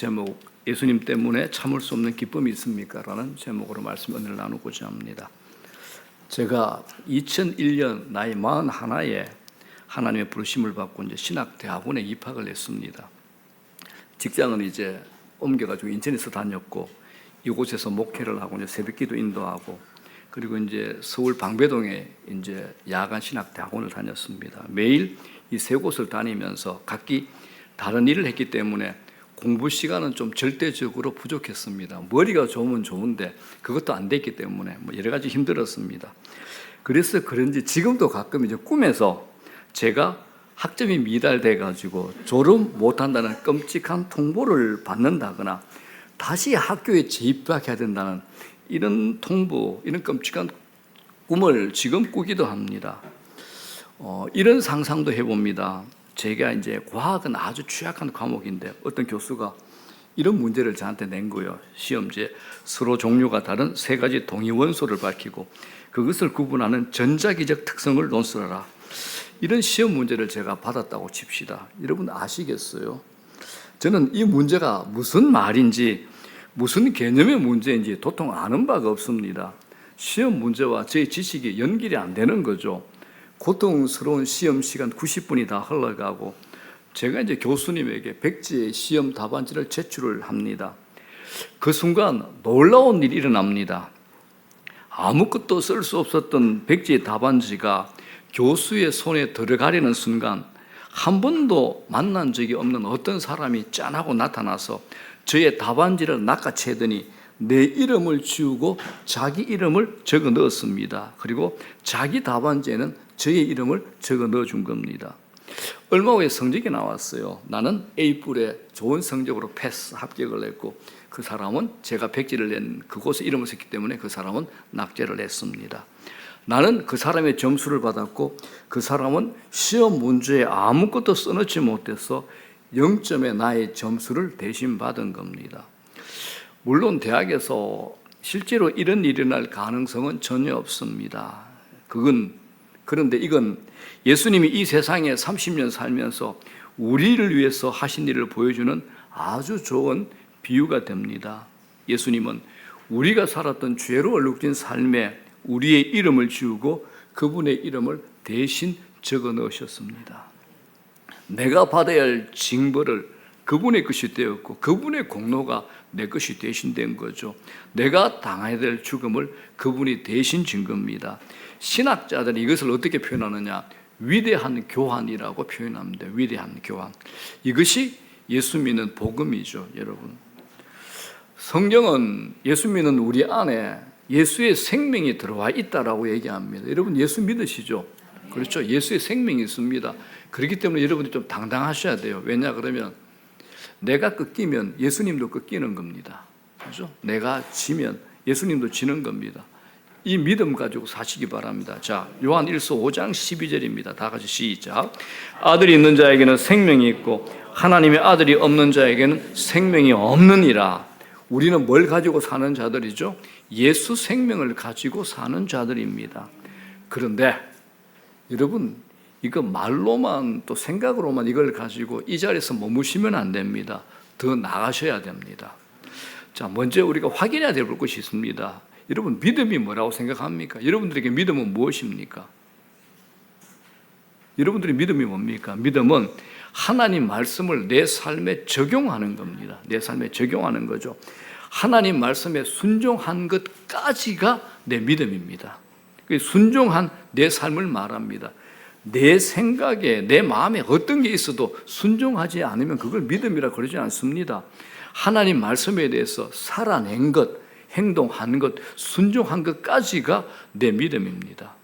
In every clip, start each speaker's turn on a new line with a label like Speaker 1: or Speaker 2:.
Speaker 1: 제목, 예수님 때문에 참을 수 없는 기쁨이 있습니까? 라는 제목으로 말씀을 나누고자 합니다. 제가 2001년 나이 41에 하나님의 부르심을 받고 이제 신학대학원에 입학을 했습니다. 직장은 이제 옮겨가지고 인천에서 다녔고, 이곳에서 목회를 하고 이제 새벽기도 인도하고, 그리고 이제 서울 방배동에 이제 야간 신학대학원을 다녔습니다. 매일 이 세 곳을 다니면서 각기 다른 일을 했기 때문에 공부 시간은 좀 절대적으로 부족했습니다. 머리가 좋으면 좋은데 그것도 안 됐기 때문에 여러 가지 힘들었습니다. 그래서 그런지 지금도 가끔 이제 꿈에서 제가 학점이 미달돼 가지고 졸업 못한다는 끔찍한 통보를 받는다거나 다시 학교에 재입학해야 된다는 이런 통보, 이런 끔찍한 꿈을 지금 꾸기도 합니다. 이런 상상도 해봅니다. 제가 이제 과학은 아주 취약한 과목인데 어떤 교수가 이런 문제를 저한테 낸 거예요. 시험지에 서로 종류가 다른 세 가지 동위 원소를 밝히고 그것을 구분하는 전자기적 특성을 논술하라. 이런 시험 문제를 제가 받았다고 칩시다. 여러분 아시겠어요? 저는 이 문제가 무슨 말인지 무슨 개념의 문제인지 도통 아는 바가 없습니다. 시험 문제와 제 지식이 연결이 안 되는 거죠. 고통스러운 시험 시간 90분이 다 흘러가고 제가 이제 교수님에게 백지의 시험 답안지를 제출을 합니다. 그 순간 놀라운 일이 일어납니다. 아무것도 쓸 수 없었던 백지의 답안지가 교수의 손에 들어가려는 순간 한 번도 만난 적이 없는 어떤 사람이 짠하고 나타나서 저의 답안지를 낚아채더니 내 이름을 지우고 자기 이름을 적어 넣었습니다. 그리고 자기 답안지에는 저의 이름을 적어 넣어준 겁니다. 얼마 후에 성적이 나왔어요. 나는 A뿔에 좋은 성적으로 패스 합격을 했고 그 사람은 제가 백지를 낸 그곳에 이름을 썼기 때문에 그 사람은 낙제를 했습니다. 나는 그 사람의 점수를 받았고 그 사람은 시험 문제에 아무것도 써놓지 못해서 0점의 나의 점수를 대신 받은 겁니다. 물론 대학에서 실제로 이런 일이 일어날 가능성은 전혀 없습니다. 그런데 이건 예수님이 이 세상에 30년 살면서 우리를 위해서 하신 일을 보여주는 아주 좋은 비유가 됩니다. 예수님은 우리가 살았던 죄로 얼룩진 삶에 우리의 이름을 지우고 그분의 이름을 대신 적어 넣으셨습니다. 내가 받아야 할 징벌을 그분의 것이 되었고 그분의 공로가 내 것이 대신 된 거죠. 내가 당해야 될 죽음을 그분이 대신 진 겁니다. 신학자들이 이것을 어떻게 표현하느냐? 위대한 교환이라고 표현합니다. 위대한 교환. 이것이 예수 믿는 복음이죠, 여러분. 성경은 예수 믿는 우리 안에 예수의 생명이 들어와 있다라고 얘기합니다. 여러분 예수 믿으시죠? 그렇죠? 예수의 생명이 있습니다. 그렇기 때문에 여러분이 좀 당당하셔야 돼요. 왜냐 그러면 내가 꺾이면 예수님도 꺾이는 겁니다. 그렇죠? 내가 지면 예수님도 지는 겁니다. 이 믿음 가지고 사시기 바랍니다. 자, 요한 1서 5장 12절입니다. 다 같이 시작. 아들이 있는 자에게는 생명이 있고 하나님의 아들이 없는 자에게는 생명이 없느니라. 우리는 뭘 가지고 사는 자들이죠? 예수 생명을 가지고 사는 자들입니다. 그런데 여러분 이거 말로만 또 생각으로만 이걸 가지고 이 자리에서 머무시면 안 됩니다. 더 나가셔야 됩니다. 자, 먼저 우리가 확인해야 될 것이 있습니다. 여러분 믿음이 뭐라고 생각합니까? 여러분들에게 믿음은 무엇입니까? 여러분들의 믿음이 뭡니까? 믿음은 하나님 말씀을 내 삶에 적용하는 겁니다. 내 삶에 적용하는 거죠. 하나님 말씀에 순종한 것까지가 내 믿음입니다. 순종한 내 삶을 말합니다. 내 생각에 내 마음에 어떤 게 있어도 순종하지 않으면 그걸 믿음이라 그러지 않습니다. 하나님 말씀에 대해서 살아낸 것, 행동한 것, 순종한 것까지가 내 믿음입니다.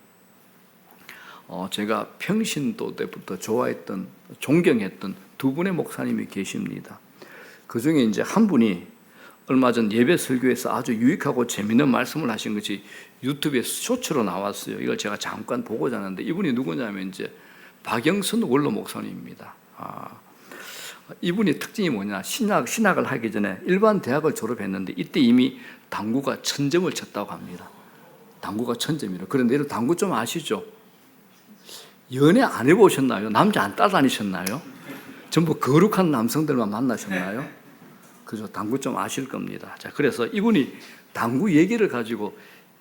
Speaker 1: 제가 평신도 때부터 좋아했던, 존경했던 두 분의 목사님이 계십니다. 그 중에 이제 한 분이 얼마 전 예배 설교에서 아주 유익하고 재미있는 말씀을 하신 것이 유튜브에 쇼츠로 나왔어요. 이걸 제가 잠깐 보고 자는데 이분이 누구냐면 이제 박영선 원로 목사님입니다. 이분의 특징이 뭐냐? 신학을 하기 전에 일반 대학을 졸업했는데 이때 이미 당구가 1000점을 쳤다고 합니다. 당구가 1000점이라. 그런데 여러분 당구 좀 아시죠? 연애 안 해보셨나요? 남자 안 따라다니셨나요? 전부 거룩한 남성들만 만나셨나요? 그죠? 당구 좀 아실 겁니다. 자, 그래서 이분이 당구 얘기를 가지고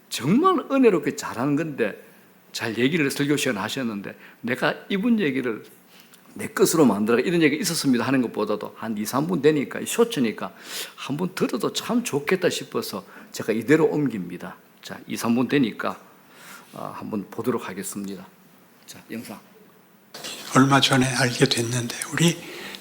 Speaker 1: 정말 은혜롭게 잘하는 건데 잘 얘기를 설교 시간 하셨는데 내가 이분 얘기를 내 것으로 만들어 이런 얘기가 있었습니다 하는 것보다도 한 2, 3분 되니까 쇼츠니까 한번 들어도 참 좋겠다 싶어서 제가 이대로 옮깁니다. 자, 2, 3분 되니까 한번 보도록 하겠습니다. 자, 영상.
Speaker 2: 얼마 전에 알게 됐는데 우리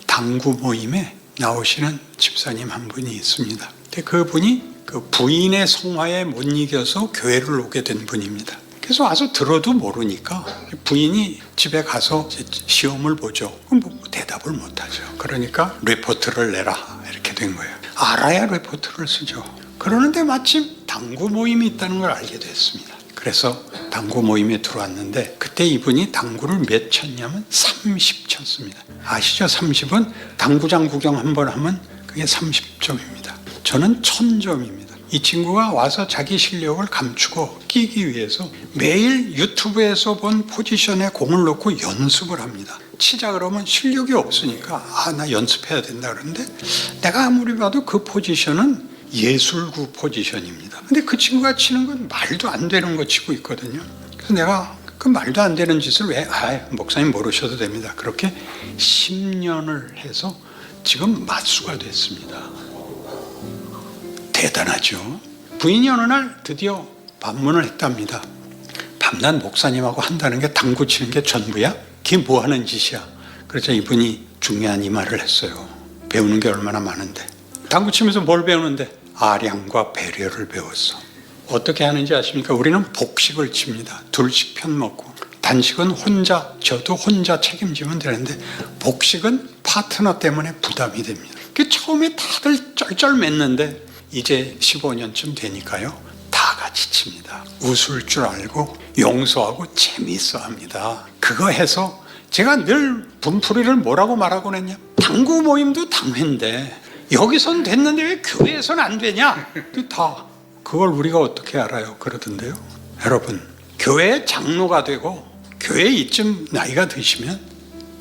Speaker 2: 당구 모임에 나오시는 집사님 한 분이 있습니다. 근데 그분이 그 부인의 성화에 못 이겨서 교회를 오게 된 분입니다. 그래서 와서 들어도 모르니까 부인이 집에 가서 시험을 보죠. 그럼 뭐 대답을 못하죠. 그러니까 레포트를 내라 이렇게 된 거예요. 알아야 레포트를 쓰죠. 그러는데 마침 당구 모임이 있다는 걸 알게 됐습니다. 그래서 당구 모임에 들어왔는데 그때 이분이 당구를 몇 쳤냐면 30 쳤습니다. 아시죠? 30은 당구장 구경 한번 하면 그게 30점입니다. 저는 1000점입니다. 이 친구가 와서 자기 실력을 감추고 끼기 위해서 매일 유튜브에서 본 포지션에 공을 놓고 연습을 합니다. 치자 그러면 실력이 없으니까 나 연습해야 된다 그러는데 내가 아무리 봐도 그 포지션은 예술구 포지션입니다. 근데 그 친구가 치는 건 말도 안 되는 거 치고 있거든요. 그래서 내가 그 말도 안 되는 짓을 왜 목사님 모르셔도 됩니다. 그렇게 10년을 해서 지금 맞수가 됐습니다. 대단하죠. 부인이 어느 날 드디어 반문을 했답니다. 밤낮 목사님하고 한다는 게 당구 치는 게 전부야? 그게 뭐 하는 짓이야? 그래서 이분이 중요한 이 말을 했어요. 배우는 게 얼마나 많은데. 당구 치면서 뭘 배우는데? 아량과 배려를 배웠어. 어떻게 하는지 아십니까? 우리는 복식을 칩니다. 둘씩 편먹고. 단식은 저도 혼자 책임지면 되는데 복식은 파트너 때문에 부담이 됩니다. 처음에 다들 쩔쩔맸는데 이제 15년쯤 되니까요. 다 같이 칩니다. 웃을 줄 알고 용서하고 재미있어 합니다. 그거 해서 제가 늘 분풀이를 뭐라고 말하곤 했냐? 당구 모임도 당회인데 여기선 됐는데 왜 교회에선 안 되냐? 다 그걸 우리가 어떻게 알아요? 그러던데요. 여러분, 교회 장로가 되고 교회 이쯤 나이가 드시면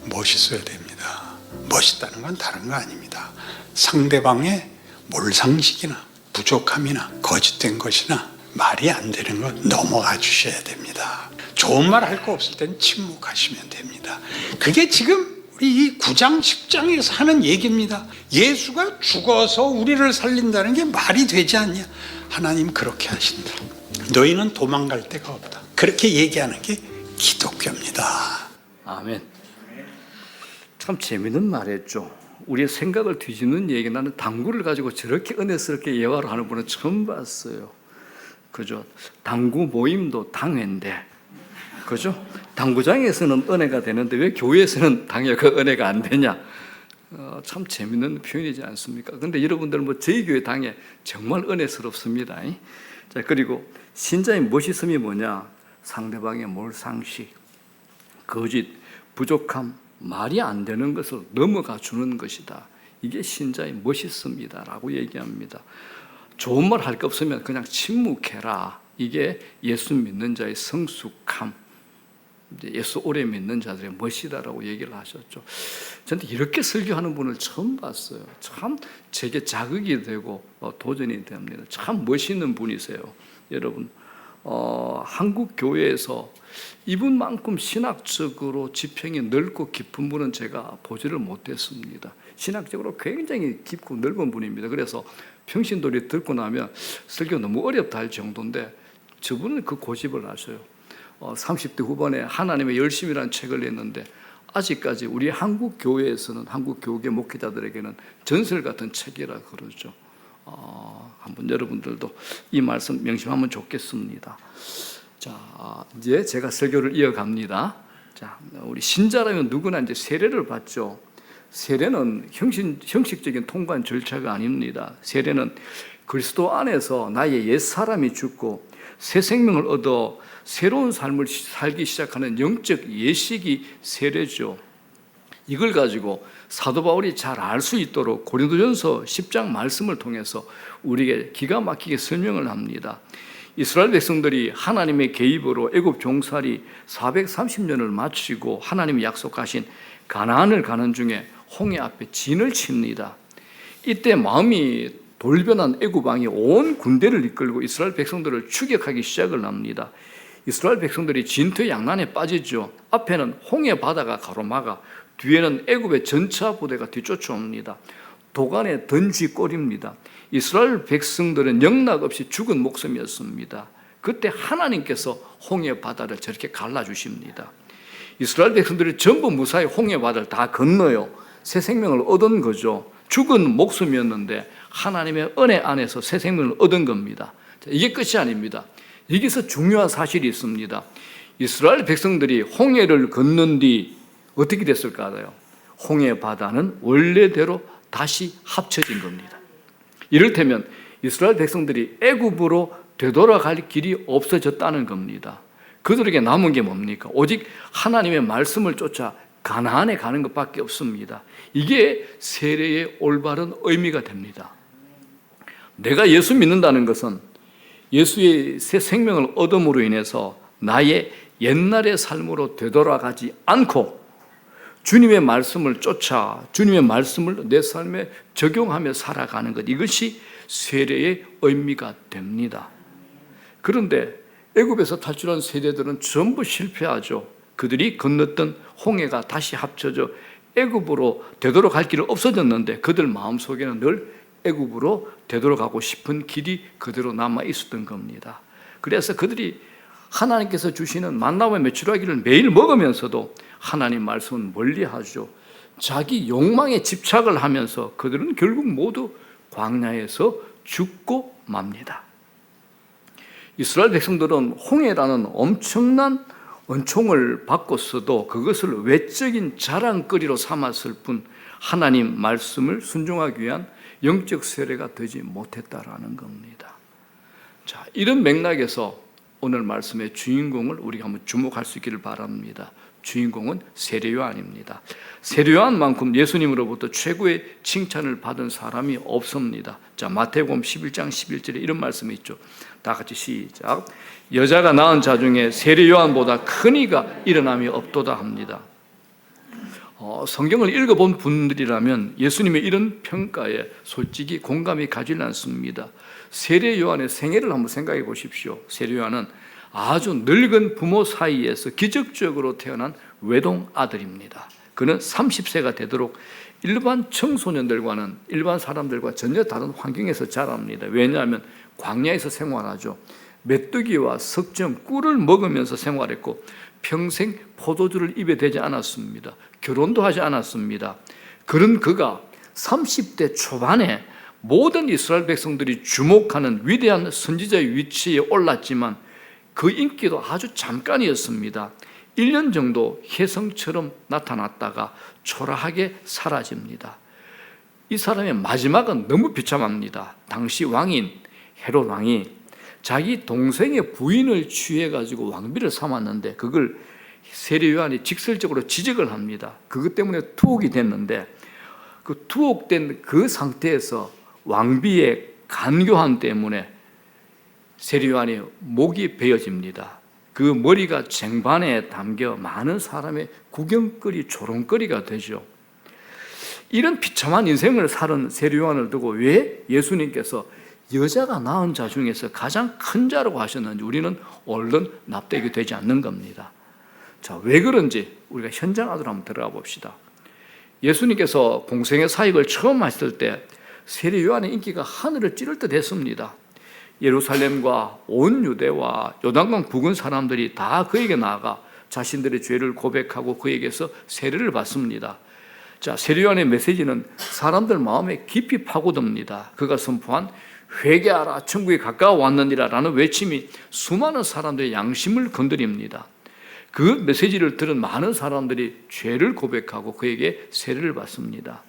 Speaker 2: 멋있어야 됩니다. 멋있다는 건 다른 거 아닙니다. 상대방의 몰상식이나 부족함이나 거짓된 것이나 말이 안 되는 건 넘어가 주셔야 됩니다. 좋은 말 할 거 없을 땐 침묵하시면 됩니다. 그게 지금 우리 이 9장 10장에서 하는 얘기입니다. 예수가 죽어서 우리를 살린다는 게 말이 되지 않냐? 하나님 그렇게 하신다. 너희는 도망갈 데가 없다. 그렇게 얘기하는 게 기독교입니다.
Speaker 1: 아멘. 참 재미있는 말했죠. 우리의 생각을 뒤집는 얘기. 나는 당구를 가지고 저렇게 은혜스럽게 예화를 하는 분은 처음 봤어요. 그죠? 당구 모임도 당회인데, 그죠? 당구장에서는 은혜가 되는데 왜 교회에서는 당회가 은혜가 안 되냐? 참 재밌는 표현이지 않습니까? 근데 여러분들 저희 교회 당회 정말 은혜스럽습니다. 자, 그리고 신자의 멋있음이 뭐냐? 상대방의 몰상식, 거짓, 부족함, 말이 안 되는 것을 넘어가 주는 것이다. 이게 신자의 멋있습니다라고 얘기합니다. 좋은 말 할 거 없으면 그냥 침묵해라. 이게 예수 믿는 자의 성숙함, 예수 오래 믿는 자들의 멋이다라고 얘기를 하셨죠. 저는 이렇게 설교하는 분을 처음 봤어요. 참 제게 자극이 되고 도전이 됩니다. 참 멋있는 분이세요. 여러분, 한국 교회에서 이분만큼 신학적으로 지평이 넓고 깊은 분은 제가 보지를 못했습니다. 신학적으로 굉장히 깊고 넓은 분입니다. 그래서 평신도리 듣고 나면 설교 너무 어렵다 할 정도인데 저분은 그 고집을 하셔요. 30대 후반에 하나님의 열심이라는 책을 냈는데 아직까지 우리 한국 교회에서는 한국 교계 목회자들에게는 전설 같은 책이라 그러죠. 한번 여러분들도 이 말씀 명심하면 좋겠습니다. 자, 이제 제가 설교를 이어갑니다. 자, 우리 신자라면 누구나 이제 세례를 받죠. 세례는 형식적인 통관 절차가 아닙니다. 세례는 그리스도 안에서 나의 옛 사람이 죽고 새 생명을 얻어 새로운 삶을 살기 시작하는 영적 예식이 세례죠. 이걸 가지고 사도 바울이 잘 알 수 있도록 고린도전서 10장 말씀을 통해서 우리에게 기가 막히게 설명을 합니다. 이스라엘 백성들이 하나님의 개입으로 애굽 종살이 430년을 마치고 하나님이 약속하신 가나안을 가는 중에 홍해 앞에 진을 칩니다. 이때 마음이 돌변한 애굽 왕이 온 군대를 이끌고 이스라엘 백성들을 추격하기 시작을 합니다. 이스라엘 백성들이 진퇴양난에 빠지죠. 앞에는 홍해 바다가 가로막아 뒤에는 애굽의 전차 부대가 뒤쫓아옵니다. 도간의 던쥐꼴입니다. 이스라엘 백성들은 영락없이 죽은 목숨이었습니다. 그때 하나님께서 홍해 바다를 저렇게 갈라주십니다. 이스라엘 백성들이 전부 무사히 홍해 바다를 다 건너요. 새 생명을 얻은 거죠. 죽은 목숨이었는데 하나님의 은혜 안에서 새 생명을 얻은 겁니다. 이게 끝이 아닙니다. 여기서 중요한 사실이 있습니다. 이스라엘 백성들이 홍해를 건넌 뒤 어떻게 됐을까요? 홍해 바다는 원래대로 다시 합쳐진 겁니다. 이를테면 이스라엘 백성들이 애굽으로 되돌아갈 길이 없어졌다는 겁니다. 그들에게 남은 게 뭡니까? 오직 하나님의 말씀을 쫓아 가나안에 가는 것밖에 없습니다. 이게 세례의 올바른 의미가 됩니다. 내가 예수 믿는다는 것은 예수의 새 생명을 얻음으로 인해서 나의 옛날의 삶으로 되돌아가지 않고 주님의 말씀을 쫓아 주님의 말씀을 내 삶에 적용하며 살아가는 것, 이것이 세례의 의미가 됩니다. 그런데 애굽에서 탈출한 세대들은 전부 실패하죠. 그들이 건넜던 홍해가 다시 합쳐져 애굽으로 되돌아갈 길이 없어졌는데 그들 마음속에는 늘 애굽으로 되돌아가고 싶은 길이 그대로 남아 있었던 겁니다. 그래서 그들이 하나님께서 주시는 만나와 메추라기를 매일 먹으면서도 하나님 말씀은 멀리하죠. 자기 욕망에 집착을 하면서 그들은 결국 모두 광야에서 죽고 맙니다. 이스라엘 백성들은 홍해라는 엄청난 은총을 받고서도 그것을 외적인 자랑거리로 삼았을 뿐 하나님 말씀을 순종하기 위한 영적 세례가 되지 못했다라는 겁니다. 자, 이런 맥락에서 오늘 말씀의 주인공을 우리가 한번 주목할 수 있기를 바랍니다. 주인공은 세례요한입니다. 세례요한만큼 예수님으로부터 최고의 칭찬을 받은 사람이 없습니다. 자, 마태복음 11장 11절에 이런 말씀이 있죠. 다 같이 시작. 여자가 낳은 자 중에 세례요한보다 큰 이가 일어남이 없도다 합니다. 성경을 읽어본 분들이라면 예수님의 이런 평가에 솔직히 공감이 가지 않습니다. 세례요한의 생애를 한번 생각해 보십시오. 세례요한은 아주 늙은 부모 사이에서 기적적으로 태어난 외동 아들입니다. 그는 30세가 되도록 일반 청소년들과는 일반 사람들과 전혀 다른 환경에서 자랍니다. 왜냐하면 광야에서 생활하죠. 메뚜기와 석점, 꿀을 먹으면서 생활했고 평생 포도주를 입에 대지 않았습니다. 결혼도 하지 않았습니다. 그런 그가 30대 초반에 모든 이스라엘 백성들이 주목하는 위대한 선지자의 위치에 올랐지만 그 인기도 아주 잠깐이었습니다. 1년 정도 혜성처럼 나타났다가 초라하게 사라집니다. 이 사람의 마지막은 너무 비참합니다. 당시 왕인 헤롯 왕이 자기 동생의 부인을 취해가지고 왕비를 삼았는데 그걸 세례요한이 직설적으로 지적을 합니다. 그것 때문에 투옥이 됐는데 그 투옥된 그 상태에서 왕비의 간교함 때문에 세례요한이 목이 베어집니다. 그 머리가 쟁반에 담겨 많은 사람의 구경거리, 조롱거리가 되죠. 이런 비참한 인생을 살은 세례요한을 두고 왜 예수님께서 여자가 낳은 자 중에서 가장 큰 자라고 하셨는지 우리는 얼른 납득이 되지 않는 겁니다. 자, 왜 그런지 우리가 현장 안으로 한번 들어가 봅시다. 예수님께서 공생의 사역을 처음 하실 때 세례요한의 인기가 하늘을 찌를 듯 했습니다. 예루살렘과 온 유대와 요단강 부근 사람들이 다 그에게 나아가 자신들의 죄를 고백하고 그에게서 세례를 받습니다. 자, 세례요한의 메시지는 사람들 마음에 깊이 파고듭니다. 그가 선포한 회개하라 천국이 가까워 왔느니라 라는 외침이 수많은 사람들의 양심을 건드립니다. 그 메시지를 들은 많은 사람들이 죄를 고백하고 그에게 세례를 받습니다.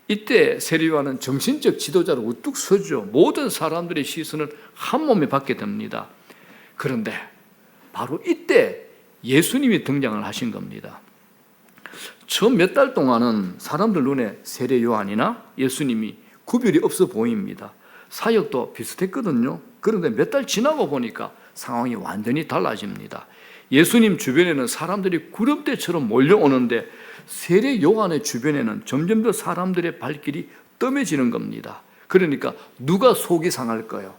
Speaker 1: 이때 세례요한은 정신적 지도자로 우뚝 서죠. 모든 사람들의 시선을 한 몸에 받게 됩니다. 그런데 바로 이때 예수님이 등장을 하신 겁니다. 처음 몇 달 동안은 사람들 눈에 세례요한이나 예수님이 구별이 없어 보입니다. 사역도 비슷했거든요. 그런데 몇 달 지나고 보니까 상황이 완전히 달라집니다. 예수님 주변에는 사람들이 구름대처럼 몰려오는데 세례요한의 주변에는 점점 더 사람들의 발길이 뜸해지는 겁니다. 그러니까 누가 속이 상할까요?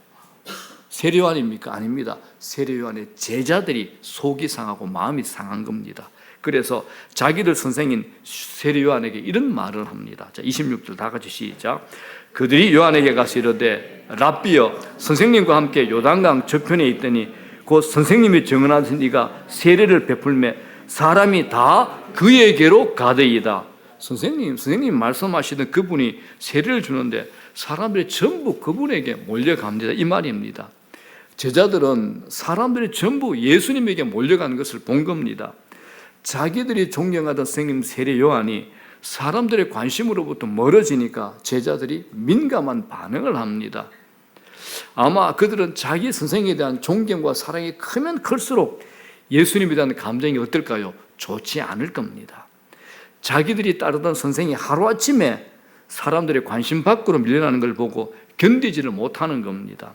Speaker 1: 세례요한입니까? 아닙니다. 세례요한의 제자들이 속이 상하고 마음이 상한 겁니다. 그래서 자기들 선생인 세례요한에게 이런 말을 합니다. 자, 26절 다 같이 시작. 그들이 요한에게 가서 이르되 랍비여, 선생님과 함께 요단강 저편에 있더니 곧 선생님이 정언하신 이가 세례를 베풀매 사람이 다 그에게로 가더이다. 선생님 말씀하시던 그분이 세례를 주는데 사람들이 전부 그분에게 몰려갑니다. 이 말입니다. 제자들은 사람들이 전부 예수님에게 몰려가는 것을 본 겁니다. 자기들이 존경하던 선생님 세례 요한이 사람들의 관심으로부터 멀어지니까 제자들이 민감한 반응을 합니다. 아마 그들은 자기 선생에 대한 존경과 사랑이 크면 클수록 예수님에 대한 감정이 어떨까요? 좋지 않을 겁니다. 자기들이 따르던 선생이 하루아침에 사람들의 관심 밖으로 밀려나는 걸 보고 견디지를 못하는 겁니다.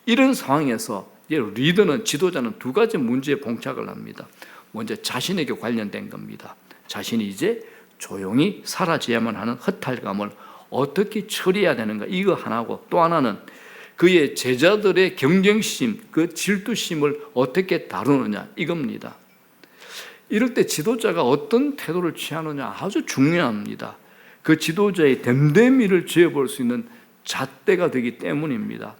Speaker 1: 이런 상황에서 리더는, 지도자는 두 가지 문제에 봉착을 합니다. 먼저 자신에게 관련된 겁니다. 자신이 이제 조용히 사라져야만 하는 허탈감을 어떻게 처리해야 되는가, 이거 하나고, 또 하나는 그의 제자들의 경쟁심, 그 질투심을 어떻게 다루느냐, 이겁니다. 이럴 때 지도자가 어떤 태도를 취하느냐 아주 중요합니다. 그 지도자의 댐댐이를 지어볼 수 있는 잣대가 되기 때문입니다.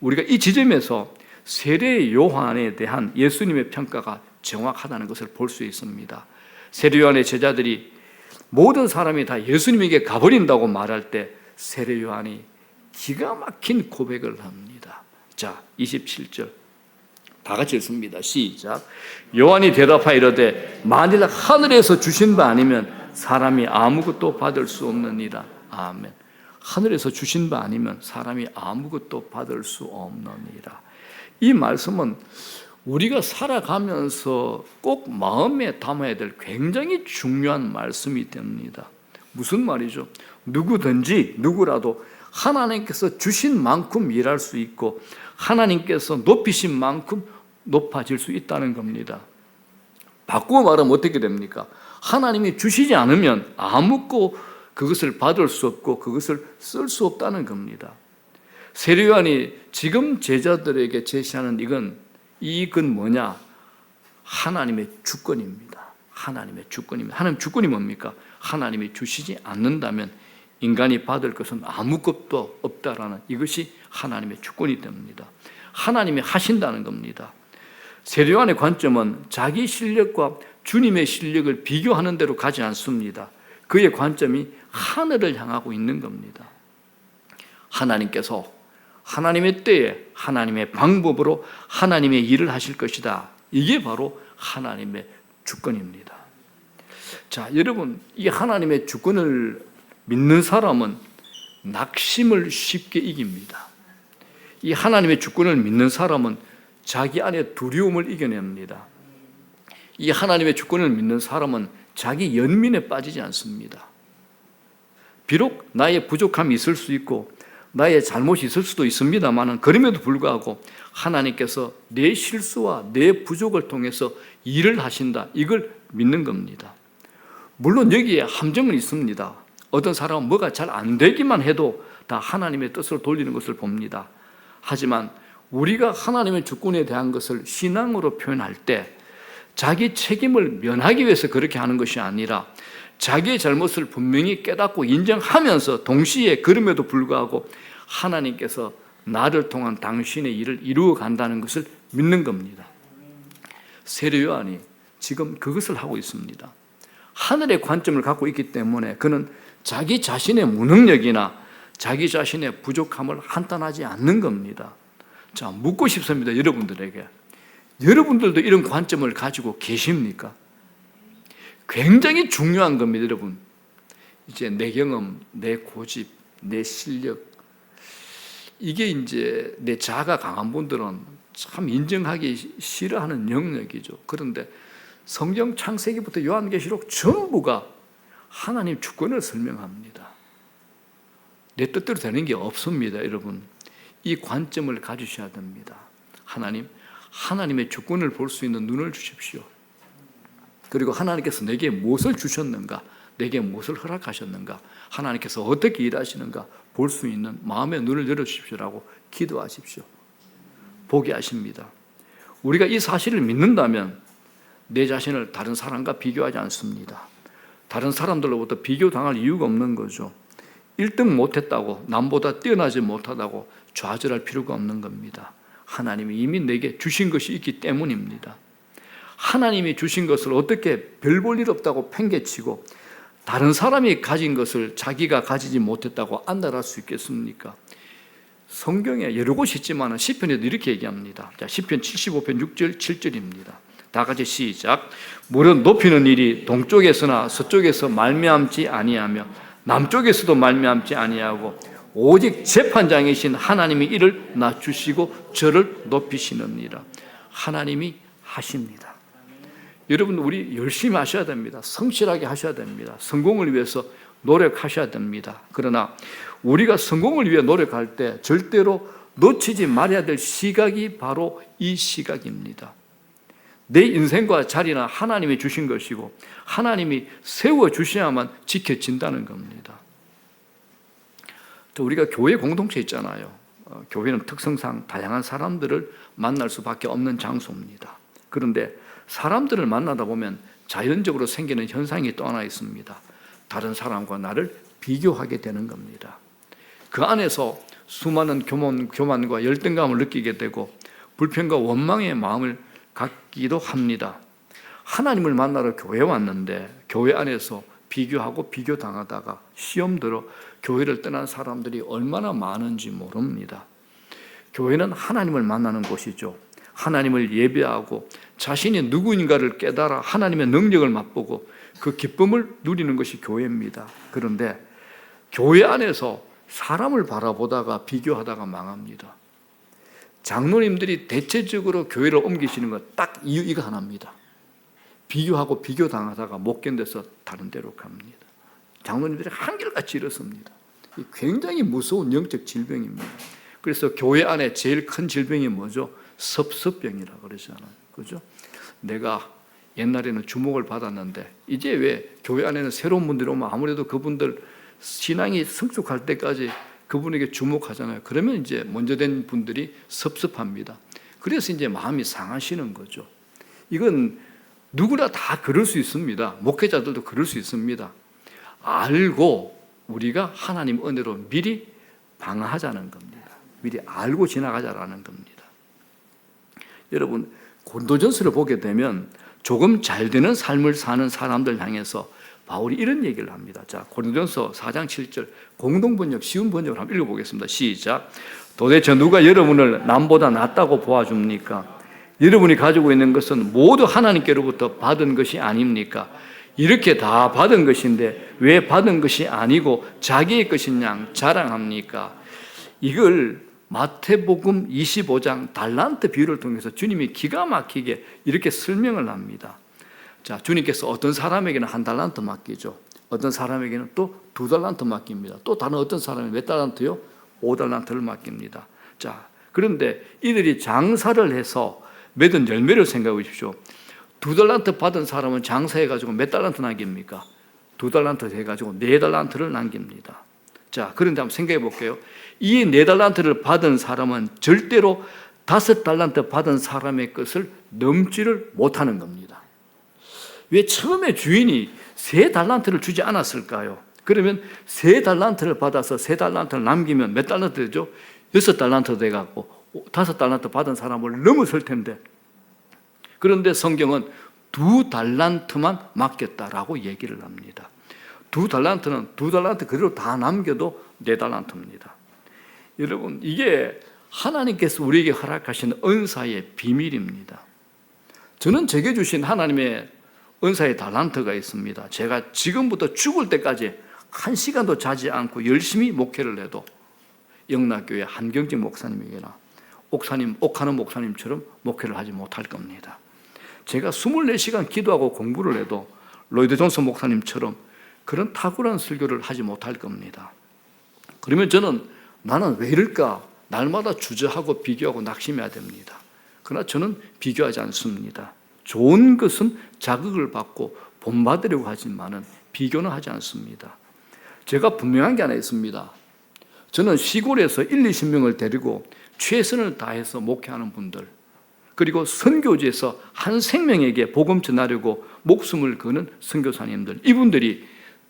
Speaker 1: 우리가 이 지점에서 세례 요한에 대한 예수님의 평가가 정확하다는 것을 볼 수 있습니다. 세례 요한의 제자들이 모든 사람이 다 예수님에게 가버린다고 말할 때 세례 요한이 기가 막힌 고백을 합니다. 자, 27절 다 같이 읽습니다. 시작. 요한이 대답하여 이르되 만일 하늘에서 주신 바 아니면 사람이 아무것도 받을 수 없느니라. 아멘. 하늘에서 주신 바 아니면 사람이 아무것도 받을 수 없느니라. 이 말씀은 우리가 살아가면서 꼭 마음에 담아야 될 굉장히 중요한 말씀이 됩니다. 무슨 말이죠? 누구든지 누구라도 하나님께서 주신 만큼 일할 수 있고 하나님께서 높이신 만큼 높아질 수 있다는 겁니다. 바꾸어 말하면 어떻게 됩니까? 하나님이 주시지 않으면 아무것도 그것을 받을 수 없고 그것을 쓸 수 없다는 겁니다. 세례 요한이 지금 제자들에게 제시하는 이건 뭐냐? 하나님의 주권입니다. 하나님의 주권입니다. 하나님 주권이 뭡니까? 하나님이 주시지 않는다면 인간이 받을 것은 아무것도 없다라는 이것이 하나님의 주권이 됩니다. 하나님이 하신다는 겁니다. 세례 요한의 관점은 자기 실력과 주님의 실력을 비교하는 대로 가지 않습니다. 그의 관점이 하늘을 향하고 있는 겁니다. 하나님께서 하나님의 때에 하나님의 방법으로 하나님의 일을 하실 것이다. 이게 바로 하나님의 주권입니다. 자, 여러분, 이 하나님의 주권을 믿는 사람은 낙심을 쉽게 이깁니다. 이 하나님의 주권을 믿는 사람은 자기 안에 두려움을 이겨냅니다. 이 하나님의 주권을 믿는 사람은 자기 연민에 빠지지 않습니다. 비록 나의 부족함이 있을 수 있고 나의 잘못이 있을 수도 있습니다만 그럼에도 불구하고 하나님께서 내 실수와 내 부족을 통해서 일을 하신다, 이걸 믿는 겁니다. 물론 여기에 함정은 있습니다. 어떤 사람은 뭐가 잘 안 되기만 해도 다 하나님의 뜻으로 돌리는 것을 봅니다. 하지만 우리가 하나님의 주권에 대한 것을 신앙으로 표현할 때 자기 책임을 면하기 위해서 그렇게 하는 것이 아니라 자기의 잘못을 분명히 깨닫고 인정하면서 동시에 그럼에도 불구하고 하나님께서 나를 통한 당신의 일을 이루어 간다는 것을 믿는 겁니다. 세례 요한이 지금 그것을 하고 있습니다. 하늘의 관점을 갖고 있기 때문에 그는 자기 자신의 무능력이나 자기 자신의 부족함을 한탄하지 않는 겁니다. 자, 묻고 싶습니다. 여러분들에게. 여러분들도 이런 관점을 가지고 계십니까? 굉장히 중요한 겁니다, 여러분. 이제 내 경험, 내 고집, 내 실력, 이게 이제 내 자아가 강한 분들은 참 인정하기 싫어하는 영역이죠. 그런데 성경 창세기부터 요한계시록 전부가 하나님 주권을 설명합니다. 내 뜻대로 되는 게 없습니다, 여러분. 이 관점을 가지셔야 됩니다. 하나님의 주권을 볼 수 있는 눈을 주십시오. 그리고 하나님께서 내게 무엇을 주셨는가, 내게 무엇을 허락하셨는가, 하나님께서 어떻게 일하시는가 볼 수 있는 마음의 눈을 열어주십시오라고 기도하십시오. 보게 하십니다. 우리가 이 사실을 믿는다면 내 자신을 다른 사람과 비교하지 않습니다. 다른 사람들로부터 비교당할 이유가 없는 거죠. 1등 못했다고, 남보다 뛰어나지 못하다고 좌절할 필요가 없는 겁니다. 하나님이 이미 내게 주신 것이 있기 때문입니다. 하나님이 주신 것을 어떻게 별 볼 일 없다고 팽개치고 다른 사람이 가진 것을 자기가 가지지 못했다고 안달할 수 있겠습니까? 성경에 여러 곳이 있지만 시편에도 이렇게 얘기합니다. 자, 시편 75편 6절 7절입니다. 다 같이 시작. 물은 높이는 일이 동쪽에서나 서쪽에서 말미암지 아니하며 남쪽에서도 말미암지 아니하고 오직 재판장이신 하나님이 이를 낮추시고 저를 높이시느니라. 하나님이 하십니다. 여러분, 우리 열심히 하셔야 됩니다. 성실하게 하셔야 됩니다. 성공을 위해서 노력하셔야 됩니다. 그러나 우리가 성공을 위해 노력할 때 절대로 놓치지 말아야 될 시각이 바로 이 시각입니다. 내 인생과 자리는 하나님이 주신 것이고 하나님이 세워주셔야만 지켜진다는 겁니다. 우리가 교회 공동체 있잖아요. 교회는 특성상 다양한 사람들을 만날 수밖에 없는 장소입니다. 그런데 사람들을 만나다 보면 자연적으로 생기는 현상이 또 하나 있습니다. 다른 사람과 나를 비교하게 되는 겁니다. 그 안에서 수많은 교만과 열등감을 느끼게 되고 불평과 원망의 마음을 갖기도 합니다. 하나님을 만나러 교회에 왔는데 교회 안에서 비교하고 비교당하다가 시험 들어 교회를 떠난 사람들이 얼마나 많은지 모릅니다. 교회는 하나님을 만나는 곳이죠. 하나님을 예배하고 자신이 누구인가를 깨달아 하나님의 능력을 맛보고 그 기쁨을 누리는 것이 교회입니다. 그런데 교회 안에서 사람을 바라보다가 비교하다가 망합니다. 장로님들이 대체적으로 교회를 옮기시는 건 딱 이유 이거 하나입니다. 비교하고 비교당하다가 못 견뎌서 다른 데로 갑니다. 장로님들이 한결같이 이렇습니다. 굉장히 무서운 영적 질병입니다. 그래서 교회 안에 제일 큰 질병이 뭐죠? 섭섭병이라고 그러잖아요. 그죠? 내가 옛날에는 주목을 받았는데 이제 왜 교회 안에는 새로운 분들이 오면 아무래도 그분들 신앙이 성숙할 때까지 그분에게 주목하잖아요. 그러면 이제 먼저 된 분들이 섭섭합니다. 그래서 이제 마음이 상하시는 거죠. 이건 누구나 다 그럴 수 있습니다. 목회자들도 그럴 수 있습니다. 알고 우리가 하나님 은혜로 미리 방어하자는 겁니다. 미리 알고 지나가자라는 겁니다. 여러분, 고린도전서를 보게 되면 조금 잘 되는 삶을 사는 사람들 향해서 바울이 이런 얘기를 합니다. 자, 고린도전서 4장 7절 공동번역 쉬운 번역을 한번 읽어보겠습니다. 시작. 도대체 누가 여러분을 남보다 낫다고 보아줍니까? 여러분이 가지고 있는 것은 모두 하나님께로부터 받은 것이 아닙니까? 이렇게 다 받은 것인데 왜 받은 것이 아니고 자기의 것인 양 자랑합니까? 이걸 마태복음 25장 달란트 비유를 통해서 주님이 기가 막히게 이렇게 설명을 합니다. 자, 주님께서 어떤 사람에게는 1달란트 맡기죠. 어떤 사람에게는 또 2달란트 맡깁니다. 또 다른 어떤 사람이 몇 달란트요? 5달란트를 맡깁니다. 자, 그런데 이들이 장사를 해서 맺은 열매를 생각해 보십시오. 2달란트 받은 사람은 장사해가지고 몇 달란트 남깁니까? 2달란트 해가지고 4달란트를 남깁니다. 자, 그런데 한번 생각해 볼게요. 이 4달란트를 받은 사람은 절대로 5달란트 받은 사람의 것을 넘지를 못하는 겁니다. 왜 처음에 주인이 3달란트를 주지 않았을까요? 그러면 3달란트를 받아서 3달란트를 남기면 몇 달란트 되죠? 6달란트 돼갖고 5달란트 받은 사람을 넘어설 텐데, 그런데 성경은 2달란트만 맡겼다라고 얘기를 합니다. 2달란트는 2달란트 그대로 다 남겨도 4달란트입니다. 여러분, 이게 하나님께서 우리에게 허락하신 은사의 비밀입니다. 저는 제게 주신 하나님의 은사의 달란트가 있습니다. 제가 지금부터 죽을 때까지 1시간도 자지 않고 열심히 목회를 해도 영락교회 한경직 목사님에게나 옥하는 목사님처럼 목회를 하지 못할 겁니다. 제가 24시간 기도하고 공부를 해도 로이드 존스 목사님처럼 그런 탁월한 설교를 하지 못할 겁니다. 그러면 나는 왜 이럴까? 날마다 주저하고 비교하고 낙심해야 됩니다. 그러나 저는 비교하지 않습니다. 좋은 것은 자극을 받고 본받으려고 하지만은 비교는 하지 않습니다. 제가 분명한 게 하나 있습니다. 저는 시골에서 20명을 데리고 최선을 다해서 목회하는 분들, 그리고 선교지에서 한 생명에게 복음 전하려고 목숨을 거는 선교사님들, 이분들이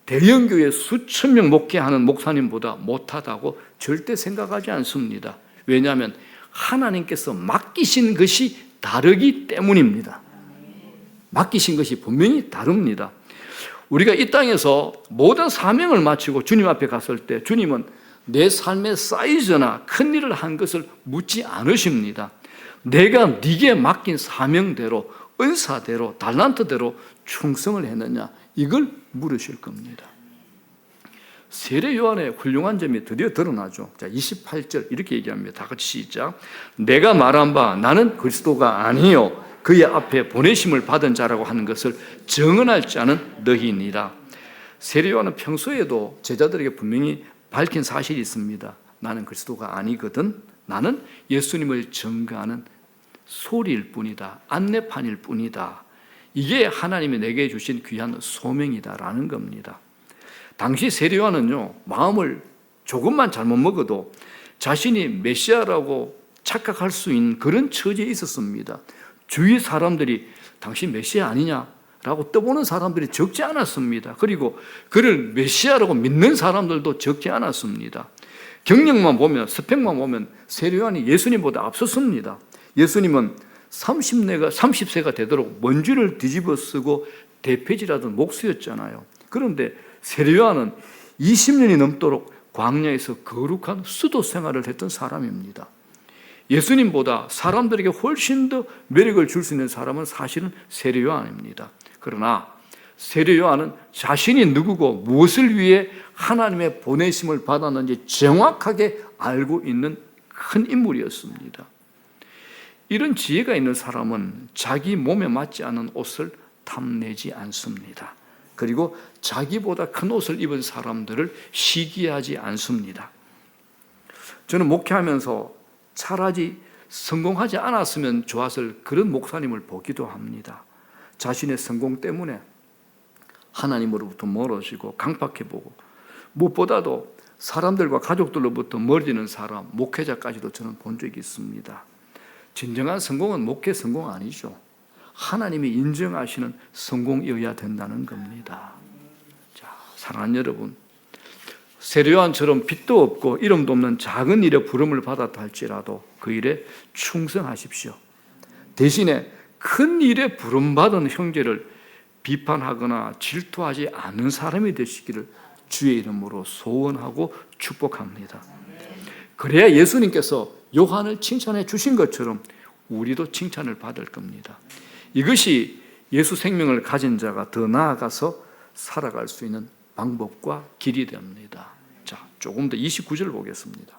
Speaker 1: 대형교회 수천 명 목회하는 목사님보다 못하다고 절대 생각하지 않습니다. 왜냐하면 하나님께서 맡기신 것이 다르기 때문입니다. 맡기신 것이 분명히 다릅니다. 우리가 이 땅에서 모든 사명을 마치고 주님 앞에 갔을 때 주님은 내 삶의 사이즈나 큰 일을 한 것을 묻지 않으십니다. 내가 네게 맡긴 사명대로, 은사대로, 달란트대로 충성을 했느냐, 이걸 물으실 겁니다. 세례 요한의 훌륭한 점이 드디어 드러나죠. 자, 28절 이렇게 얘기합니다. 다 같이 시작. 내가 말한 바 나는 그리스도가 아니요 그의 앞에 보내심을 받은 자라고 하는 것을 증언할 자는 너희니라. 세례 요한은 평소에도 제자들에게 분명히 밝힌 사실이 있습니다. 나는 그리스도가 아니거든. 나는 예수님을 증거하는 소리일 뿐이다. 안내판일 뿐이다. 이게 하나님이 내게 주신 귀한 소명이다라는 겁니다. 당시 세례 요한은요, 마음을 조금만 잘못 먹어도 자신이 메시아라고 착각할 수 있는 그런 처지에 있었습니다. 주위 사람들이 당신 메시아 아니냐라고 떠보는 사람들이 적지 않았습니다. 그리고 그를 메시아라고 믿는 사람들도 적지 않았습니다. 경력만 보면, 스펙만 보면 세례 요한이 예수님보다 앞섰습니다. 예수님은 30세가 되도록 먼지를 뒤집어 쓰고 대패질하던 목수였잖아요. 그런데 세례 요한은 20년이 넘도록 광야에서 거룩한 수도 생활을 했던 사람입니다. 예수님보다 사람들에게 훨씬 더 매력을 줄 수 있는 사람은 사실은 세례 요한입니다. 그러나 세례 요한은 자신이 누구고 무엇을 위해 하나님의 보내심을 받았는지 정확하게 알고 있는 큰 인물이었습니다. 이런 지혜가 있는 사람은 자기 몸에 맞지 않은 옷을 탐내지 않습니다. 그리고 자기보다 큰 옷을 입은 사람들을 시기하지 않습니다. 저는 목회하면서 차라리 성공하지 않았으면 좋았을 그런 목사님을 보기도 합니다. 자신의 성공 때문에 하나님으로부터 멀어지고 강박해보고, 무엇보다도 사람들과 가족들로부터 멀어지는 사람, 목회자까지도 저는 본 적이 있습니다. 진정한 성공은 목회 성공 아니죠. 하나님이 인정하시는 성공이어야 된다는 겁니다. 자, 사랑하는 여러분, 세례 요한처럼 빚도 없고 이름도 없는 작은 일에 부름을 받았다 할지라도 그 일에 충성하십시오. 대신에 큰 일에 부름받은 형제를 비판하거나 질투하지 않는 사람이 되시기를 주의 이름으로 소원하고 축복합니다. 그래야 예수님께서 요한을 칭찬해 주신 것처럼 우리도 칭찬을 받을 겁니다. 이것이 예수 생명을 가진 자가 더 나아가서 살아갈 수 있는 방법과 길이 됩니다. 자, 조금 더 29절 보겠습니다.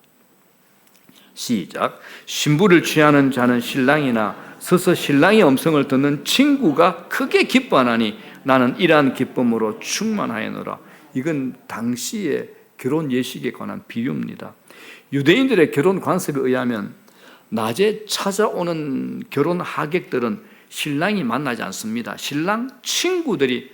Speaker 1: 시작. 신부를 취하는 자는 신랑이나 서서 신랑의 음성을 듣는 친구가 크게 기뻐하나니 나는 이러한 기쁨으로 충만하였노라. 이건 당시의 결혼 예식에 관한 비유입니다. 유대인들의 결혼 관습에 의하면 낮에 찾아오는 결혼 하객들은 신랑이 만나지 않습니다. 신랑 친구들이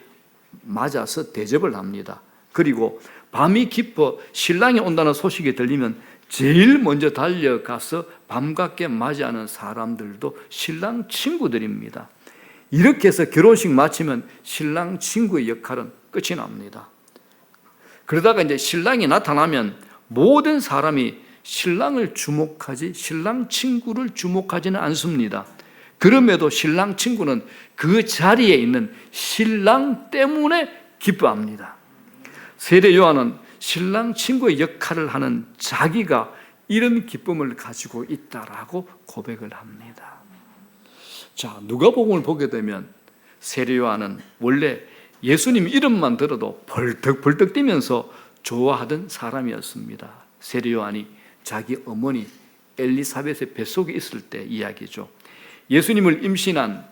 Speaker 1: 맞아서 대접을 합니다. 그리고 밤이 깊어 신랑이 온다는 소식이 들리면 제일 먼저 달려가서 밤늦게 맞이하는 사람들도 신랑 친구들입니다. 이렇게 해서 결혼식 마치면 신랑 친구의 역할은 끝이 납니다. 그러다가 이제 신랑이 나타나면 모든 사람이 신랑을 주목하지 신랑 친구를 주목하지는 않습니다. 그럼에도 신랑 친구는 그 자리에 있는 신랑 때문에 기뻐합니다. 세례 요한은 신랑 친구의 역할을 하는 자기가 이런 기쁨을 가지고 있다라고 고백을 합니다. 자, 누가복음을 보게 되면 세례 요한은 원래 예수님 이름만 들어도 벌떡벌떡 뛰면서 좋아하던 사람이었습니다. 세례 요한이 자기 어머니 엘리사벳의 뱃속에 있을 때 이야기죠. 예수님을 임신한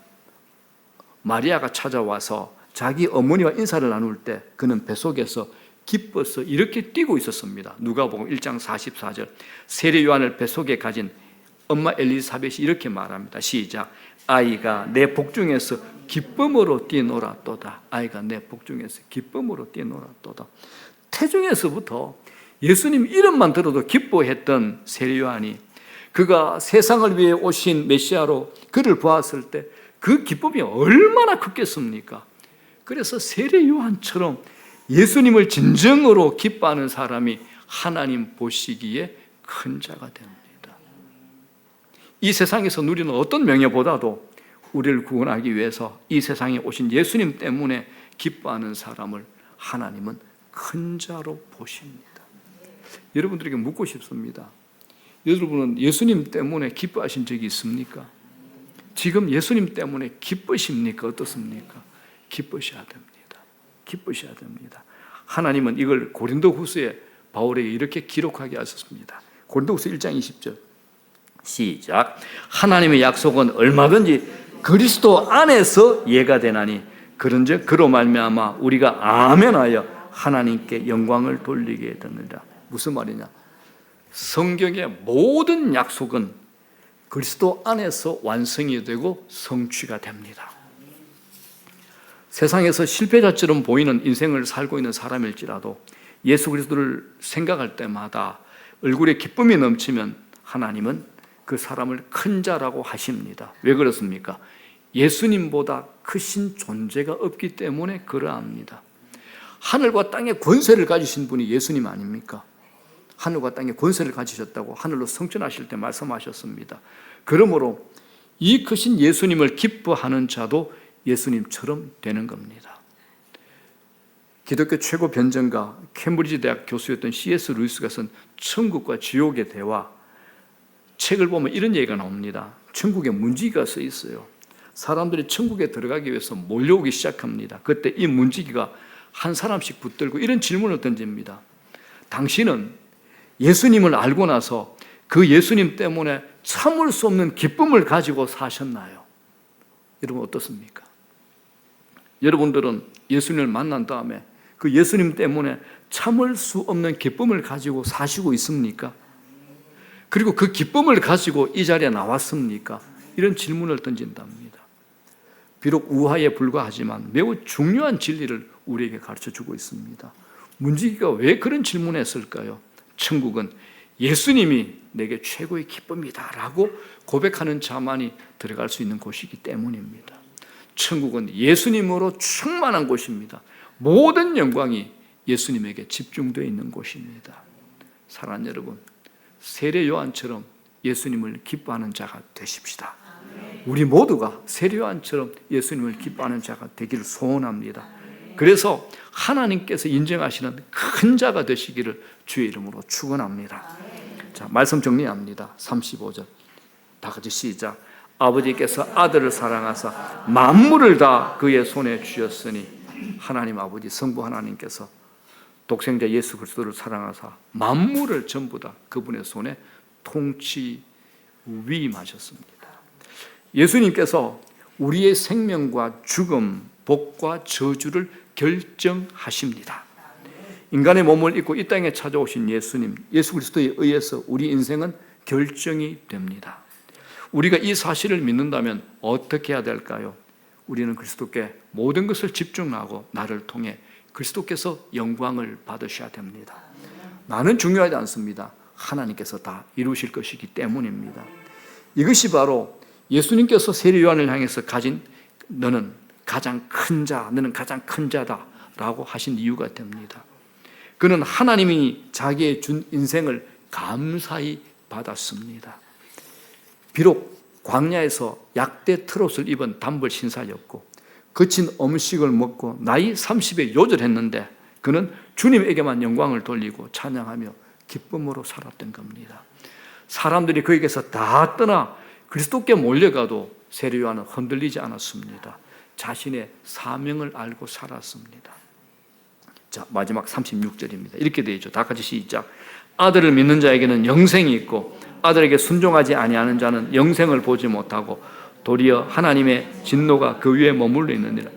Speaker 1: 마리아가 찾아와서 자기 어머니와 인사를 나눌 때 그는 뱃속에서 기뻐서 이렇게 뛰고 있었습니다. 누가복음 1장 44절. 세례 요한을 뱃속에 가진 엄마 엘리사벳이 이렇게 말합니다. 시작. 아이가 내 복중에서 기쁨으로 뛰놀았도다. 아이가 내 복중에서 기쁨으로 뛰놀았도다. 태중에서부터 예수님 이름만 들어도 기뻐했던 세례 요한이 그가 세상을 위해 오신 메시아로 그를 보았을 때 그 기쁨이 얼마나 컸겠습니까? 그래서 세례 요한처럼 예수님을 진정으로 기뻐하는 사람이 하나님 보시기에 큰 자가 됩니다. 이 세상에서 누리는 어떤 명예보다도 우리를 구원하기 위해서 이 세상에 오신 예수님 때문에 기뻐하는 사람을 하나님은 큰 자로 보십니다. 여러분들에게 묻고 싶습니다. 여러분은 예수님 때문에 기뻐하신 적이 있습니까? 지금 예수님 때문에 기쁘십니까? 어떻습니까? 기쁘셔야 됩니다. 기쁘셔야 됩니다. 하나님은 이걸 고린도후서에 바울에게 이렇게 기록하게 하셨습니다. 고린도후서 1장 20절 시작. 하나님의 약속은 얼마든지 그리스도 안에서 예가 되나니 그런즉 그로 말미암아 우리가 아멘하여 하나님께 영광을 돌리게 되느니라. 무슨 말이냐? 성경의 모든 약속은 그리스도 안에서 완성이 되고 성취가 됩니다. 세상에서 실패자처럼 보이는 인생을 살고 있는 사람일지라도 예수 그리스도를 생각할 때마다 얼굴에 기쁨이 넘치면 하나님은 그 사람을 큰 자라고 하십니다. 왜 그렇습니까? 예수님보다 크신 존재가 없기 때문에 그러합니다. 하늘과 땅의 권세를 가지신 분이 예수님 아닙니까? 하늘과 땅의 권세를 가지셨다고 하늘로 승천하실 때 말씀하셨습니다. 그러므로 이 크신 예수님을 기뻐하는 자도 예수님처럼 되는 겁니다. 기독교 최고 변증가 캠브리지 대학 교수였던 C.S. 루이스가 쓴 천국과 지옥의 대화 책을 보면 이런 얘기가 나옵니다. 천국에 문지기가 써 있어요. 사람들이 천국에 들어가기 위해서 몰려오기 시작합니다. 그때 이 문지기가 한 사람씩 붙들고 이런 질문을 던집니다. 당신은 예수님을 알고 나서 그 예수님 때문에 참을 수 없는 기쁨을 가지고 사셨나요? 여러분 어떻습니까? 여러분들은 예수님을 만난 다음에 그 예수님 때문에 참을 수 없는 기쁨을 가지고 사시고 있습니까? 그리고 그 기쁨을 가지고 이 자리에 나왔습니까? 이런 질문을 던진답니다. 비록 우화에 불과하지만 매우 중요한 진리를 우리에게 가르쳐주고 있습니다. 문지기가 왜 그런 질문을 했을까요? 천국은 예수님이 내게 최고의 기쁨이다 라고 고백하는 자만이 들어갈 수 있는 곳이기 때문입니다. 천국은 예수님으로 충만한 곳입니다. 모든 영광이 예수님에게 집중되어 있는 곳입니다. 사랑하는 여러분, 세례 요한처럼 예수님을 기뻐하는 자가 되십시다. 우리 모두가 세례 요한처럼 예수님을 기뻐하는 자가 되기를 소원합니다. 그래서 하나님께서 인정하시는 큰 자가 되시기를 주의 이름으로 축원합니다. 자, 말씀 정리합니다. 35절 다 같이 시작. 아버지께서 아들을 사랑하사 만물을 다 그의 손에 주셨으니 하나님 아버지 성부 하나님께서 독생자 예수 그리스도를 사랑하사 만물을 전부 다 그분의 손에 통치 위임하셨습니다. 예수님께서 우리의 생명과 죽음, 복과 저주를 결정하십니다. 인간의 몸을 입고 이 땅에 찾아오신 예수님, 예수 그리스도에 의해서 우리 인생은 결정이 됩니다. 우리가 이 사실을 믿는다면 어떻게 해야 될까요? 우리는 그리스도께 모든 것을 집중하고 나를 통해 그리스도께서 영광을 받으셔야 됩니다. 나는 중요하지 않습니다. 하나님께서 다 이루실 것이기 때문입니다. 이것이 바로 예수님께서 세례 요한을 향해서 가진 너는 가장 큰 자, 너는 가장 큰 자다라고 하신 이유가 됩니다. 그는 하나님이 자기의 준 인생을 감사히 받았습니다. 비록 광야에서 약대 트롯을 입은 단벌 신사였고 거친 음식을 먹고 나이 30에 요절했는데 그는 주님에게만 영광을 돌리고 찬양하며 기쁨으로 살았던 겁니다. 사람들이 그에게서 다 떠나 그리스도께 몰려가도 세례 요한은 흔들리지 않았습니다. 자신의 사명을 알고 살았습니다. 자, 마지막 36절입니다. 이렇게 되어 있죠. 다 같이 시작. 아들을 믿는 자에게는 영생이 있고 아들에게 순종하지 아니하는 자는 영생을 보지 못하고 도리어 하나님의 진노가 그 위에 머물러 있느니라.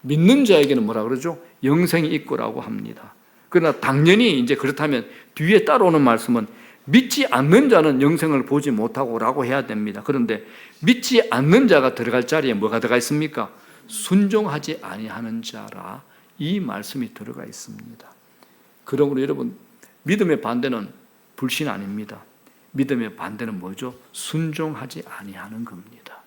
Speaker 1: 믿는 자에게는 뭐라 그러죠? 영생이 있고라고 합니다. 그러나 당연히 이제 그렇다면 뒤에 따라오는 말씀은 믿지 않는 자는 영생을 보지 못하고라고 해야 됩니다. 그런데 믿지 않는 자가 들어갈 자리에 뭐가 들어가 있습니까? 순종하지 아니하는 자라 이 말씀이 들어가 있습니다. 그러므로 여러분 믿음의 반대는 불신 아닙니다. 믿음의 반대는 뭐죠? 순종하지 아니하는 겁니다.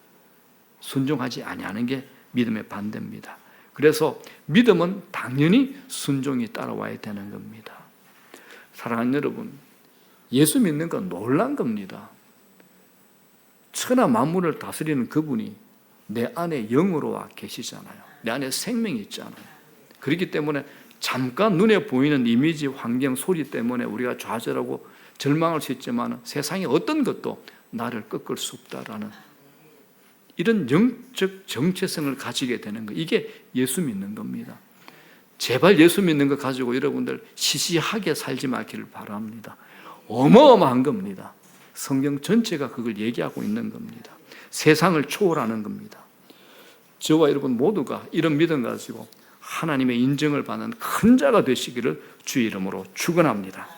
Speaker 1: 순종하지 아니하는 게 믿음의 반대입니다. 그래서 믿음은 당연히 순종이 따라와야 되는 겁니다. 사랑하는 여러분, 예수 믿는 건 놀란 겁니다. 천하 만물을 다스리는 그분이 내 안에 영으로 와 계시잖아요. 내 안에 생명이 있잖아요. 그렇기 때문에 잠깐 눈에 보이는 이미지, 환경, 소리 때문에 우리가 좌절하고 절망할 수 있지만 세상의 어떤 것도 나를 꺾을 수 없다라는 이런 영적 정체성을 가지게 되는 거, 이게 예수 믿는 겁니다. 제발 예수 믿는 거 가지고 여러분들 시시하게 살지 말기를 바랍니다. 어마어마한 겁니다. 성경 전체가 그걸 얘기하고 있는 겁니다. 세상을 초월하는 겁니다. 저와 여러분 모두가 이런 믿음 가지고 하나님의 인정을 받는 큰 자가 되시기를 주의 이름으로 축원합니다.